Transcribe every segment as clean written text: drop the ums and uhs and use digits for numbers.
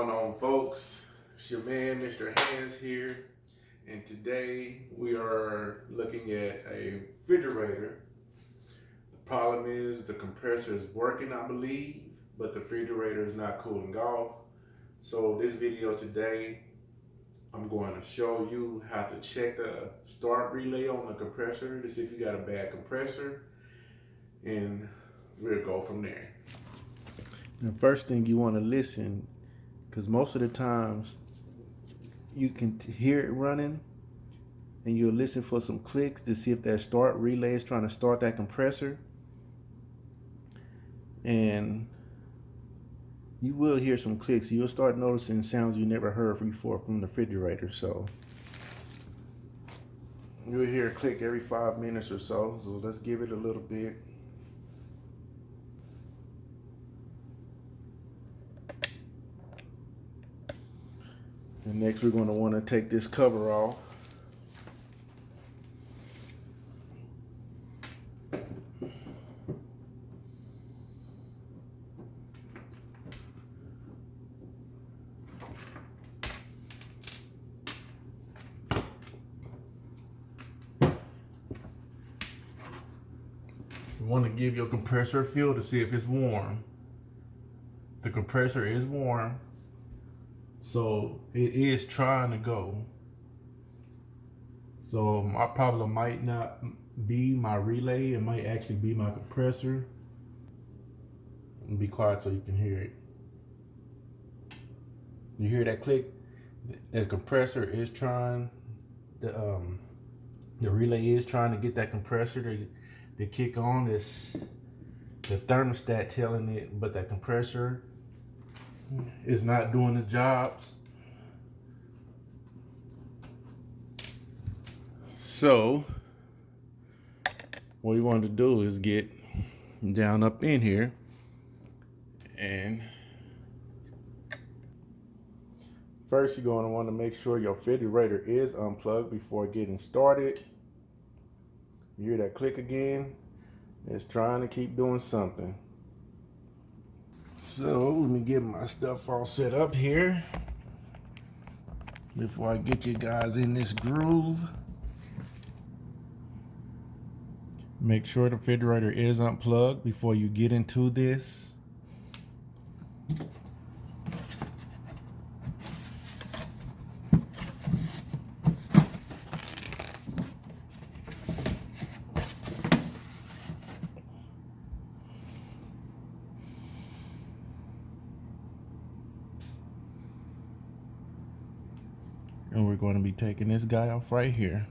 going on, folks? It's your man, Mr. Hands here, and today we are looking at a refrigerator. The problem is the compressor is working, I believe, but the refrigerator is not cooling off. So this video today, I'm going to show you how to check the start relay on the compressor to see if you got a bad compressor, and we'll go from there. The first thing you want to listen, because most of the times you can hear it running and you'll listen for some clicks to see if that start relay is trying to start that compressor, and you will hear some clicks. You'll start noticing sounds you never heard before from the refrigerator. So you'll hear a click every 5 minutes or so. So let's give it a little bit. And next we're going to want to take this cover off. You want to give your compressor a feel to see if it's warm. The compressor is warm, so it is trying to go. So my problem might not be my relay, it might actually be my compressor. Be quiet so you can hear it. You hear that click? The compressor is trying, the relay is trying to get that compressor to kick on. It's the thermostat telling it, but that compressor is not doing the jobs. So what we want to do is get down up in here, and first you're going to want to make sure your refrigerator is unplugged before getting started. You hear that click again? It's trying to keep doing something. So let me get my stuff all set up here before I get you guys in this groove. Make sure the refrigerator is unplugged before you get into this. And we're going to be taking this guy off right here.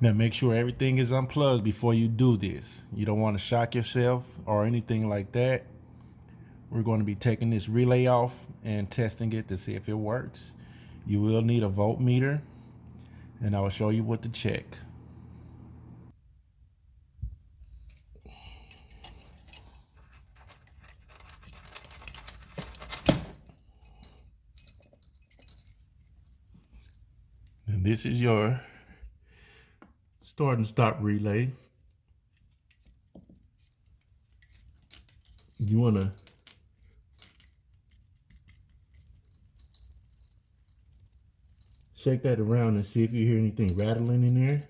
Now make sure everything is unplugged before you do this. You don't want to shock yourself or anything like that. We're going to be taking this relay off and testing it to see if it works. You will need a voltmeter, and I will show you what to check. And this is your start and stop relay. You want to shake that around and see if you hear anything rattling in there.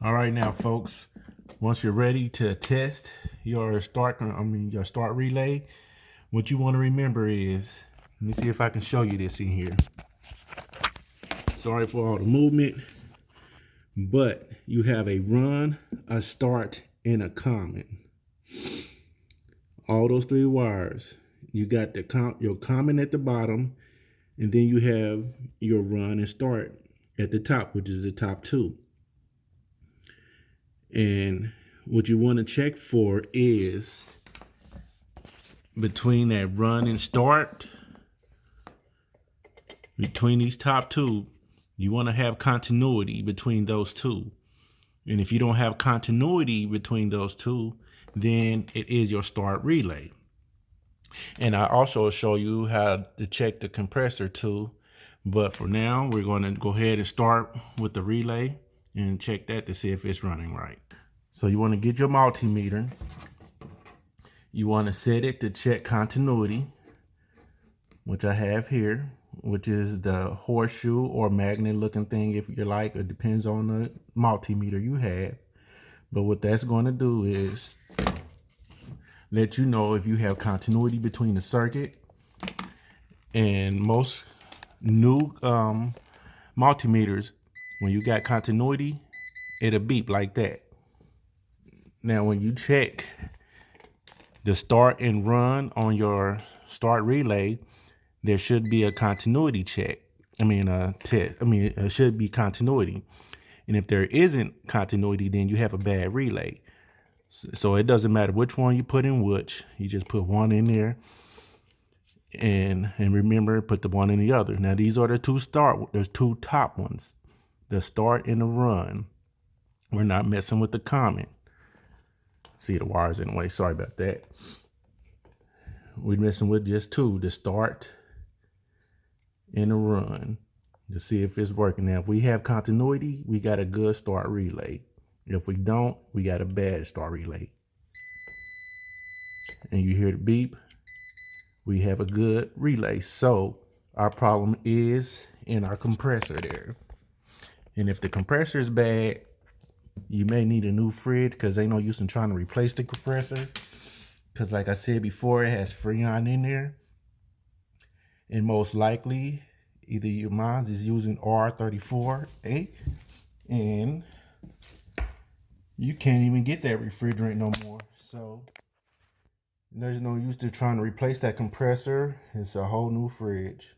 All right, now folks, once you're ready to test your start relay, what you want to remember is, let me see if I can show you this in here. Sorry for all the movement, but you have a run, a start, and a common. All those three wires. You got your common at the bottom, and then you have your run and start at the top, which is the top two. And what you want to check for is between that run and start, between these top two, you want to have continuity between those two. And if you don't have continuity between those two, then it is your start relay. And I also show you how to check the compressor too. But for now, we're going to go ahead and start with the relay and check that to see if it's running right. So you want to get your multimeter. You want to set it to check continuity, which I have here, which is the horseshoe or magnet looking thing, if you like. It depends on the multimeter you have. But what that's going to do is let you know if you have continuity between the circuit. And most new multimeters, when you got continuity, it'll beep like that. Now, when you check the start and run on your start relay, there should be a continuity check. It should be continuity. And if there isn't continuity, then you have a bad relay. So it doesn't matter which one you put in which. You just put one in there, and remember, put the one in the other. Now these are there's two top ones, the start and the run. We're not messing with the common. See, the wires in the way. Sorry about that. We're messing with just two, the start and the run, to see if it's working. Now, if we have continuity, we got a good start relay. If we don't, we got a bad start relay. And you hear the beep, we have a good relay. So our problem is in our compressor there. And if the compressor is bad, you may need a new fridge, because ain't no use in trying to replace the compressor. Because like I said before, it has Freon in there. And most likely, either your mom's is using R34A, and you can't even get that refrigerant no more. So there's no use to trying to replace that compressor. It's a whole new fridge.